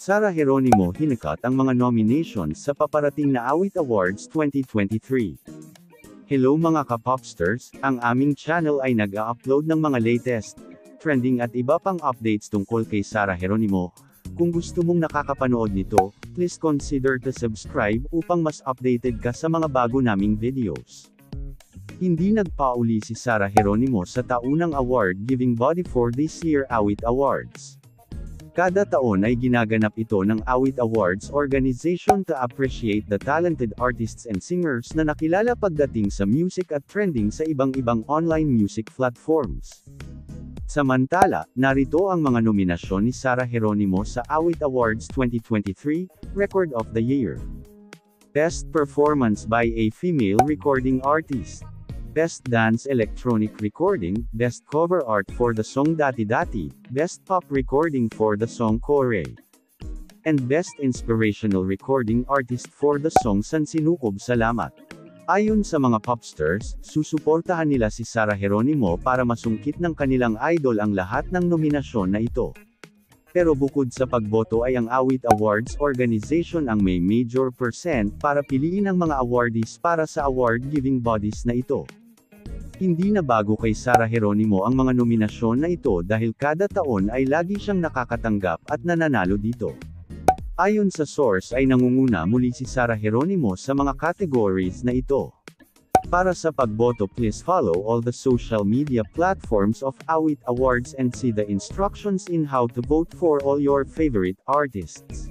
Sarah Geronimo hinikat ang mga nominations sa paparating na Awit Awards 2023. Hello mga ka-popsters, ang aming channel ay nag-a-upload ng mga latest, trending at iba pang updates tungkol kay Sarah Geronimo. Kung gusto mong nakakapanood nito, please consider to subscribe upang mas updated ka sa mga bago naming videos. Hindi nagpauli si Sarah Geronimo sa taunang award-giving body for this year Awit Awards. Kada taon ay ginaganap ito ng Awit Awards organization to appreciate the talented artists and singers na nakilala pagdating sa music at trending sa ibang-ibang online music platforms. Samantala, narito ang mga nominasyon ni Sarah Geronimo sa Awit Awards 2023, Record of the Year. Best Performance by a Female Recording Artist. Best Dance Electronic Recording, Best Cover Art for the song Dati Dati, Best Pop Recording for the song Kore, and Best Inspirational Recording Artist for the song San Sinukob Salamat. Ayon sa mga popsters, susuportahan nila si Sarah Geronimo para masungkit ng kanilang idol ang lahat ng nominasyon na ito. Pero bukod sa pagboto ay ang Awit Awards organization ang may major percent para piliin ang mga awardees para sa award-giving bodies na ito. Hindi na bago kay Sarah Geronimo ang mga nominasyon na ito dahil kada taon ay lagi siyang nakakatanggap at nananalo dito. Ayon sa source ay nangunguna muli si Sarah Geronimo sa mga categories na ito. Para sa pagboto, please follow all the social media platforms of Awit Awards and see the instructions in how to vote for all your favorite artists.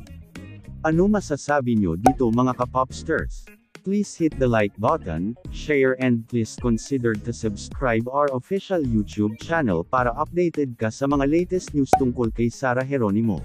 Ano masasabi nyo dito mga ka-popsters? Please hit the like button, share and please consider to subscribe our official YouTube channel para updated ka sa mga latest news tungkol kay Sarah Geronimo.